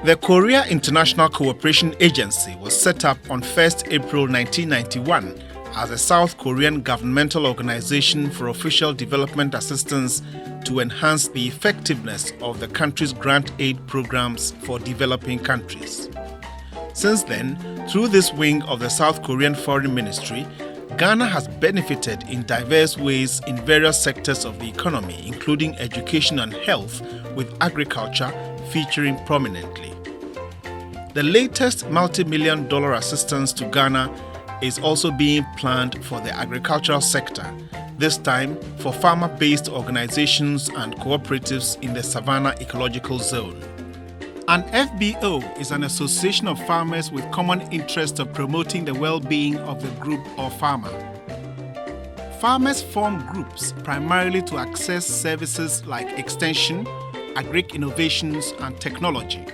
The Korea International Cooperation Agency was set up on 1st April 1991 as a South Korean governmental organization for official development assistance to enhance the effectiveness of the country's grant aid programs for developing countries. Since then, through this wing of the South Korean Foreign Ministry, Ghana has benefited in diverse ways in various sectors of the economy, including education and health, with agriculture featuring prominently. The latest multi-million-dollar assistance to Ghana is also being planned for the agricultural sector, this time for farmer-based organizations and cooperatives in the Savannah Ecological Zone. An FBO is an association of farmers with common interest of promoting the well-being of the group or farmer. Farmers form groups primarily to access services like extension, agric innovations and technology,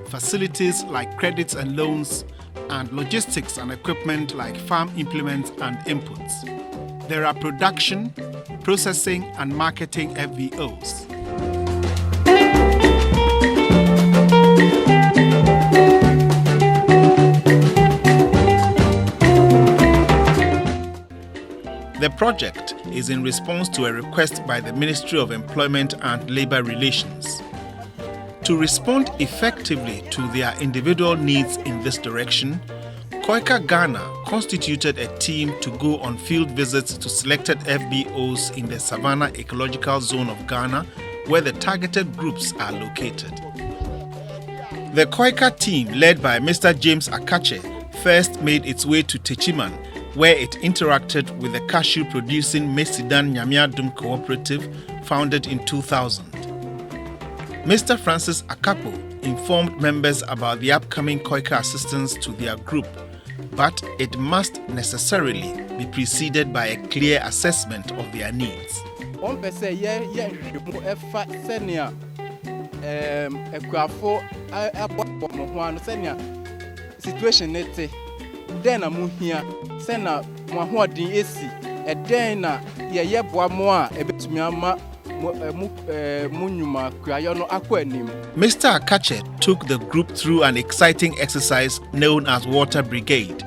facilities like credits and loans, and logistics and equipment like farm implements and inputs. There are production, processing, and marketing FBOs. The project is in response to a request by the Ministry of Employment and Labor Relations. To respond effectively to their individual needs in this direction, KOICA Ghana constituted a team to go on field visits to selected FBOs in the Savannah Ecological Zone of Ghana, where the targeted groups are located. The KOICA team, led by Mr. James Akache, first made its way to Techiman, where it interacted with the cashew-producing Mesidan Nyamiadum Cooperative, founded in 2000. Mr. Francis Akapo informed members about the upcoming KOICA assistance to their group, but it must necessarily be preceded by a clear assessment of their needs. Mr. Akache took the group through an exciting exercise known as Water Brigade.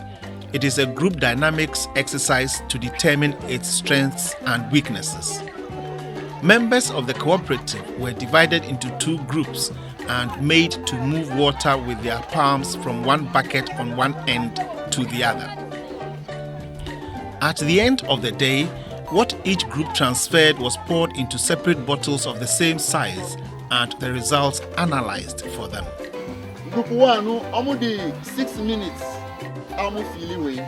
It is a group dynamics exercise to determine its strengths and weaknesses. Members of the cooperative were divided into two groups and made to move water with their palms from one bucket on one end to the other. At the end of the day, what each group transferred was poured into separate bottles of the same size and the results analyzed for them. Group 1, almost 6 minutes, almost feel away.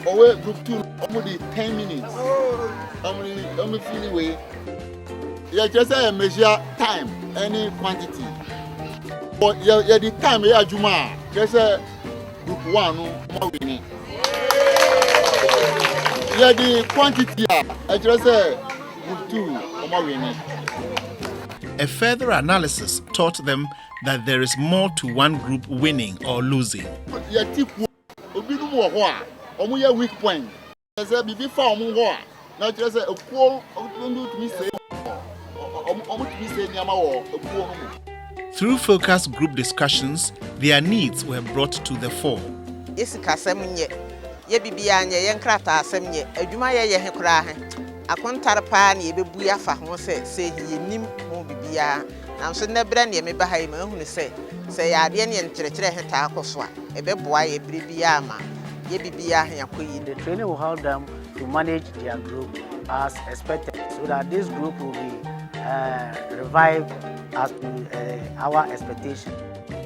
Or group 2, almost 10 minutes, almost feel away. You just measure time, any quantity. But the time, Juma, just group 1, more winning. The quantity, I just group 2, more winning. A further analysis taught them that there is more to one group winning or losing. Weak point. Through focus group discussions, their needs were brought to the fore. The training will help them to manage their group as expected, so that this group will be revived as to our expectation.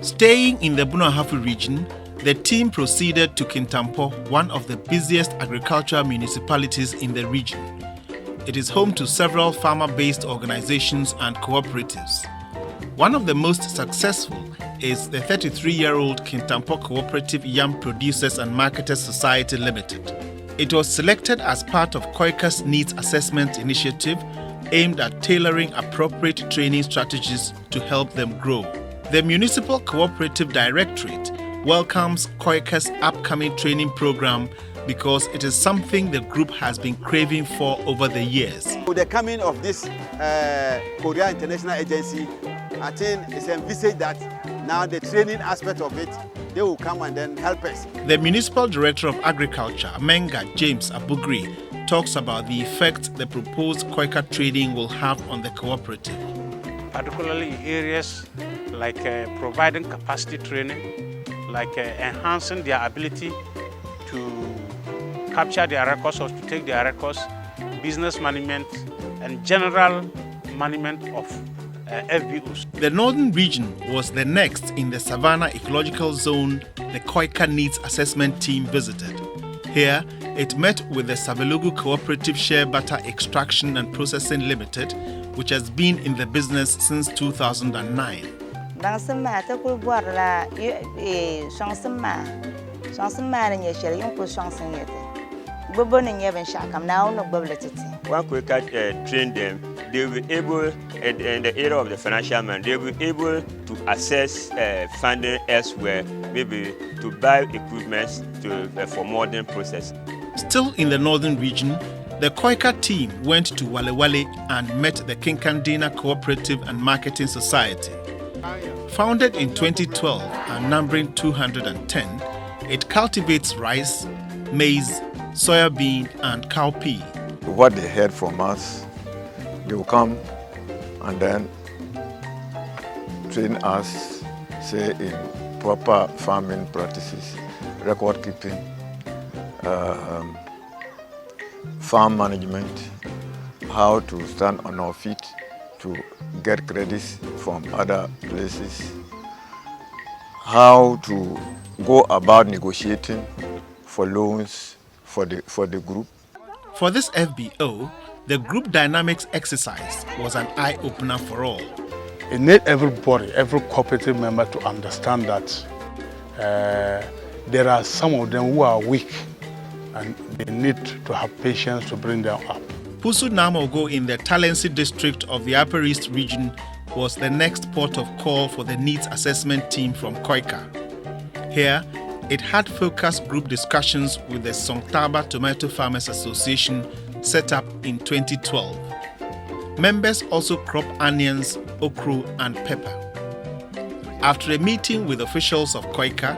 Staying in the Ahafo region, the team proceeded to Kintampo, one of the busiest agricultural municipalities in the region. It is home to several farmer-based organizations and cooperatives. One of the most successful is the 33-year-old Kintampo Cooperative Yam Producers and Marketers Society Limited. It was selected as part of KOICA's Needs Assessment Initiative aimed at tailoring appropriate training strategies to help them grow. The Municipal Cooperative Directorate welcomes KOICA's upcoming training program because it is something the group has been craving for over the years. With the coming of this Korea International Agency, I think it's envisaged that now the training aspect of it, they will come and then help us. The Municipal Director of Agriculture, Menga James Abugri, talks about the effect the proposed KOICA training will have on the cooperative. Particularly in areas like providing capacity training, like enhancing their ability to capture their records or to take their records, business management, and general management of FBOs. The northern region was the next in the Savannah Ecological Zone the KOICA Needs Assessment Team visited. Here, it met with the Savelugu Cooperative Shea Butter Extraction and Processing Limited, which has been in the business since 2009. When KOICA train them, they will be able, in the area of the financial man, they will be able to access funding elsewhere, maybe to buy equipment for modern process. Still in the northern region, the KOICA team went to Walewale and met the Kinkandina Cooperative and Marketing Society. Founded in 2012 and numbering 210, it cultivates rice, maize, soybean and cowpea. What they heard from us, they will come and then train us, say, in proper farming practices, record keeping, farm management, how to stand on our feet to get credits from other places, how to go about negotiating for loans for the group. For this FBO, the group dynamics exercise was an eye-opener for all. It needs everybody, every cooperative member to understand that there are some of them who are weak and they need to have patience to bring them up. Pusu Namogo in the Talensi district of the Upper East region was the next port of call for the needs assessment team from KOICA. Here, it had focused group discussions with the Songtaba Tomato Farmers Association set up in 2012. Members also crop onions, okra and pepper. After a meeting with officials of KOICA,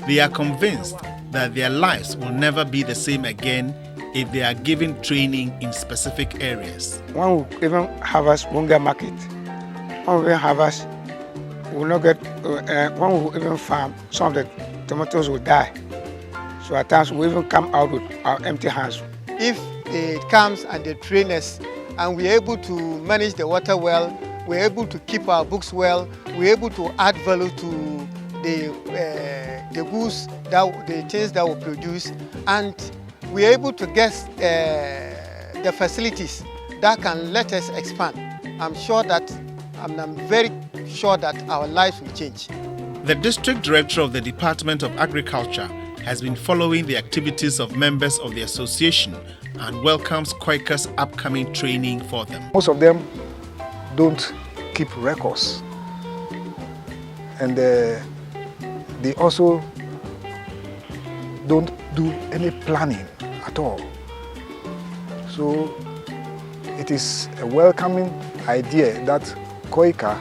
they are convinced that their lives will never be the same again if they are given training in specific areas. One will even harvest Bunga market. One will even harvest, will not get, one will even farm, some of the tomatoes will die. So at times we even come out with our empty hands. If it comes and they train us and we're able to manage the water well, we're able to keep our books well, we're able to add value to the goods, the things that we produce, and we're able to get the facilities that can let us expand. I'm very sure that our lives will change. The district director of the Department of Agriculture has been following the activities of members of the association and welcomes KOICA's upcoming training for them. Most of them don't keep records, and they also don't do any planning at all. So it is a welcoming idea that KOICA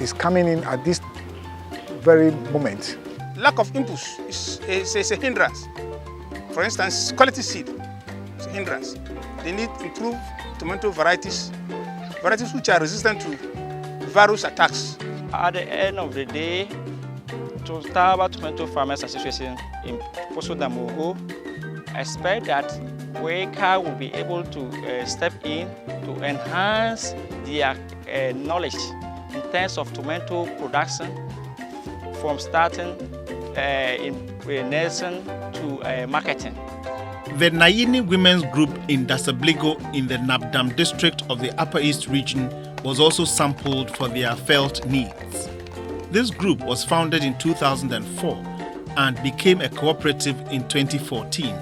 is coming in at this very moment. Lack of input is a hindrance. For instance, quality seed is a hindrance. They need improved tomato varieties which are resistant to virus attacks. At the end of the day, Taba Tomato Farmers Association in Pusu Namogo expect that KOICA will be able to step in to enhance their knowledge in terms of tomato production, from starting in nursing to marketing. The Nayini Women's Group in Dasabligo in the Nabdam district of the Upper East region was also sampled for their felt needs. This group was founded in 2004 and became a cooperative in 2014.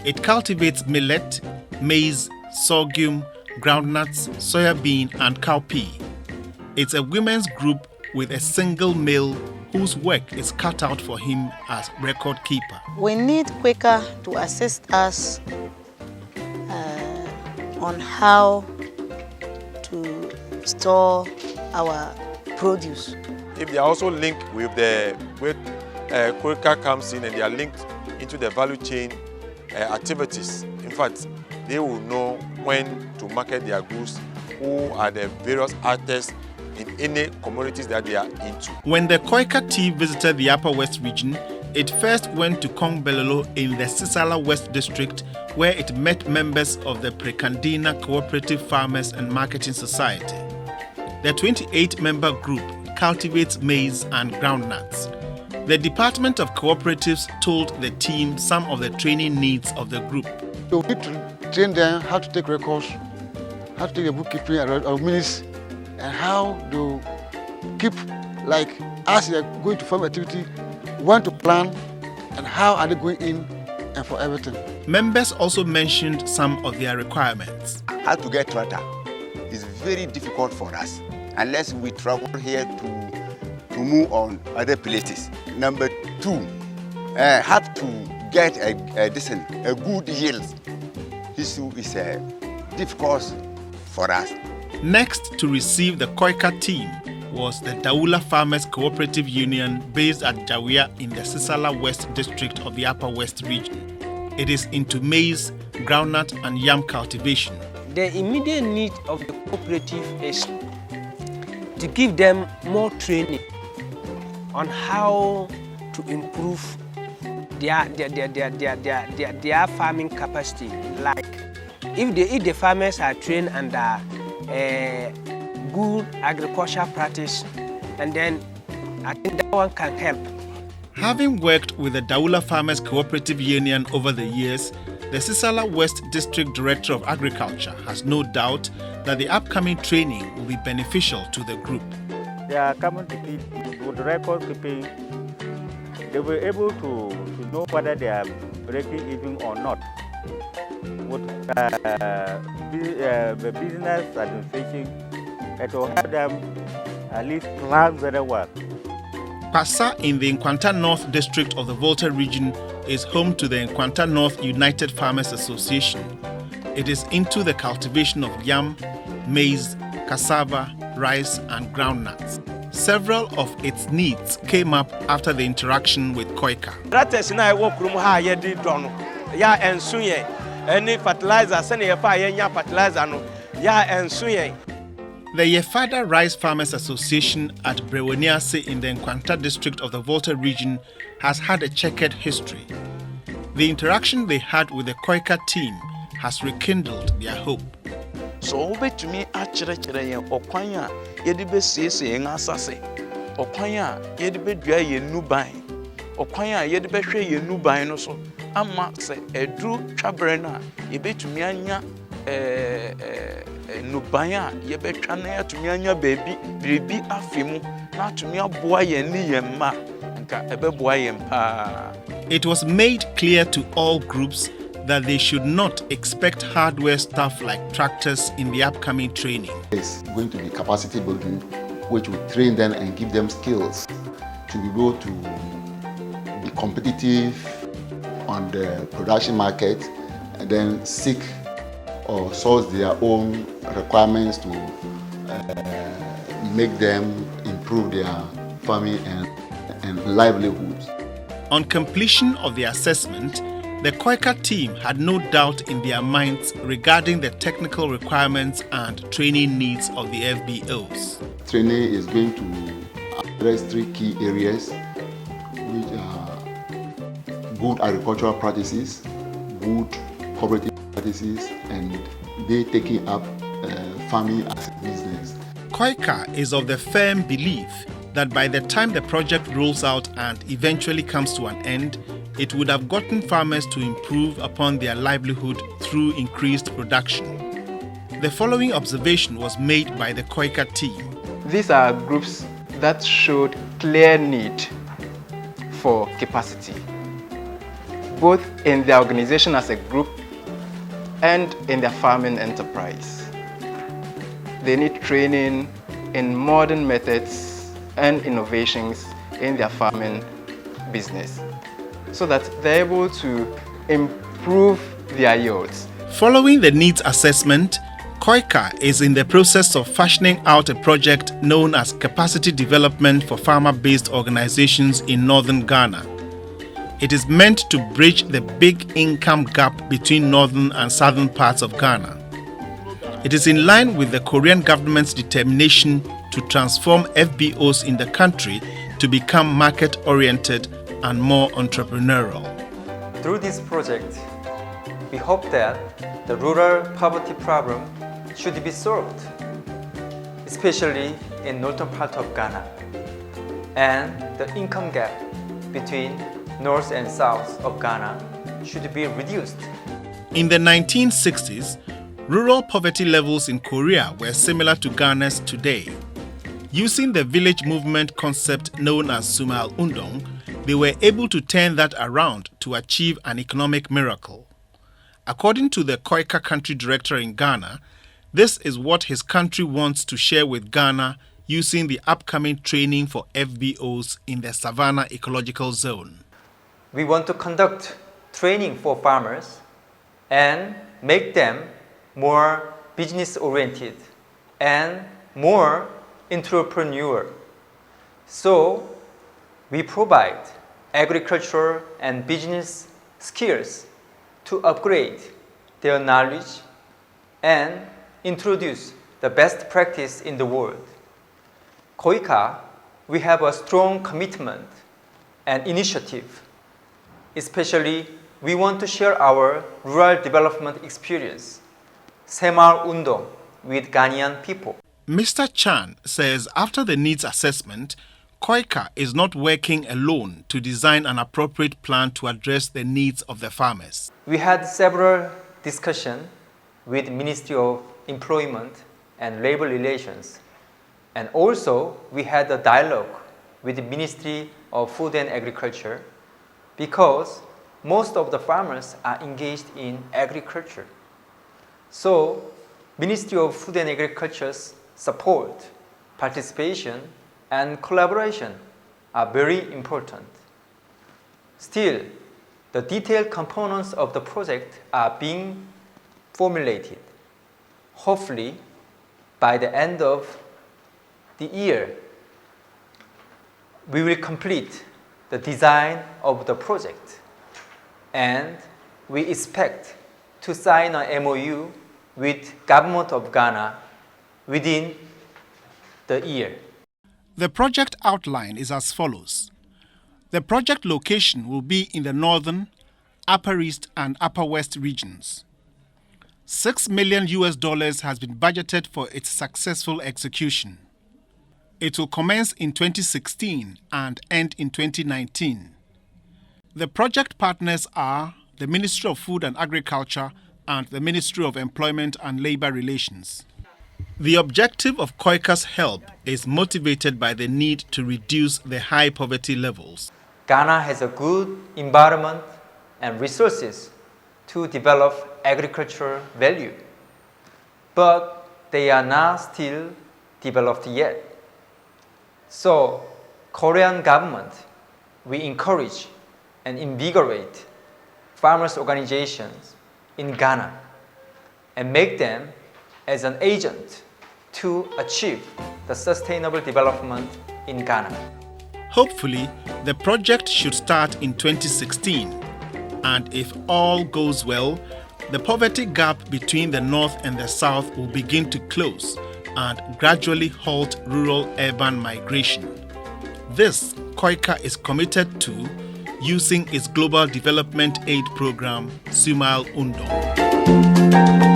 It cultivates millet, maize, sorghum, groundnuts, soybean and cowpea. It's a women's group with a single male whose work is cut out for him as record keeper. We need KOICA to assist us on how to store our produce. If they are also linked with the way KOICA comes in and they are linked into the value chain activities, in fact, they will know when to market their goods, who are the various actors in any commodities that they are into. When the KOICA team visited the Upper West region, it first went to Baluo in the Sisala West district, where it met members of the Prekandina Cooperative Farmers and Marketing Society. The 28-member group cultivates maize and groundnuts. The Department of Cooperatives told the team some of the training needs of the group. So we need to train them how to take records, how to take a bookkeeping of minutes, and how to keep, like, as they are going to farm activity, when to plan, and how are they going in, and for everything. Members also mentioned some of their requirements. How to get tractor is very difficult for us unless we travel here to move on other places. Number 2, have to get a good yield. This is difficult for us. Next to receive the KOICA team was the Daula Farmers Cooperative Union based at Jawia in the Sisala West district of the Upper West region. It is into maize, groundnut and yam cultivation. The immediate need of the cooperative is to give them more training on how to improve their farming capacity. Like if the farmers are trained under good agricultural practice, and then I think that one can help. Having worked with the Daula Farmers Cooperative Union over the years, the Sisala West District Director of Agriculture has no doubt that the upcoming training will be beneficial to the group. They are coming to keep good record keeping. They were able to know whether they are breaking even or not. With the business administration, it will help them at least plan very well. Kpassa in the Nkwanta North District of the Volta region is home to the Nkwanta North United Farmers Association. It is into the cultivation of yam, maize, cassava, rice and groundnuts. Several of its needs came up after the interaction with KOICA. Any fertilizer, send a fire, fertilizer, no, and suye. The Yefada Rice Farmers Association at Brewniane in the Nkwanta district of the Volta region has had a checkered history. The interaction they had with the KOICA team has rekindled their hope. So over to me, actually, Okwanya, Yedibe says, Assassin, Okwanya, Yedibe dry a new buying, Okwanya, Yedibe share a new buying also. Ama say a drew chabrena, ye bet to mianya nubaya, ye bet chania to mianya baby, baby afimu, not to mia boy and ma, and ebe boy and pa. It was made clear to all groups that they should not expect hardware stuff like tractors in the upcoming training. It's going to be capacity building, which will train them and give them skills to be able to be competitive on the production market, and then seek or source their own requirements to make them improve their farming and livelihoods. On completion of the assessment, the KOICA team had no doubt in their minds regarding the technical requirements and training needs of the FBOs. Training is going to address 3 key areas, which are good agricultural practices, good cooperative practices, and they taking up farming as a business. KOICA is of the firm belief that by the time the project rolls out and eventually comes to an end, it would have gotten farmers to improve upon their livelihood through increased production. The following observation was made by the KOICA team. These are groups that showed clear need for capacity, both in their organization as a group and in their farming enterprise. They need training in modern methods and innovations in their farming business so that they're able to improve their yields. Following the needs assessment, KOICA is in the process of fashioning out a project known as Capacity Development for Farmer-Based Organizations in Northern Ghana. It is meant to bridge the big income gap between northern and southern parts of Ghana. It is in line with the Korean government's determination to transform FBOs in the country to become market-oriented and more entrepreneurial. Through this project, we hope that the rural poverty problem should be solved, especially in northern part of Ghana, and the income gap between north and south of Ghana should be reduced. In the 1960s, rural poverty levels in Korea were similar to Ghana's today. Using the village movement concept known as Sumal Undong, they were able to turn that around to achieve an economic miracle. According to the KOICA country director in Ghana, this is what his country wants to share with Ghana using the upcoming training for FBOs in the Savannah Ecological Zone. We want to conduct training for farmers and make them more business-oriented and more entrepreneur. So, we provide agricultural and business skills to upgrade their knowledge and introduce the best practice in the world. KOICA, we have a strong commitment and initiative. Especially, we want to share our rural development experience, Semal Undong, with Ghanaian people. Mr. Chan says after the needs assessment, KOICA is not working alone to design an appropriate plan to address the needs of the farmers. We had several discussions with Ministry of Employment and Labor Relations, and also we had a dialogue with the Ministry of Food and Agriculture because most of the farmers are engaged in agriculture. So, Ministry of Food and Agriculture's support, participation, and collaboration are very important. Still, the detailed components of the project are being formulated. Hopefully, by the end of the year, we will complete the design of the project, and we expect to sign an MOU with Government of Ghana within the year. The project outline is as follows. The project location will be in the northern, upper east and upper west regions. $6 million has been budgeted for its successful execution. It will commence in 2016 and end in 2019. The project partners are the Ministry of Food and Agriculture and the Ministry of Employment and Labor Relations. The objective of KOICA's help is motivated by the need to reduce the high poverty levels. Ghana has a good environment and resources to develop agricultural value, but they are not still developed yet. So, Korean government, we encourage and invigorate farmers' organizations in Ghana and make them as an agent to achieve the sustainable development in Ghana. Hopefully, the project should start in 2016, and if all goes well, the poverty gap between the north and the south will begin to close and gradually halt rural-urban migration. This KOICA is committed to using its Global Development Aid Program, Sumal Undong.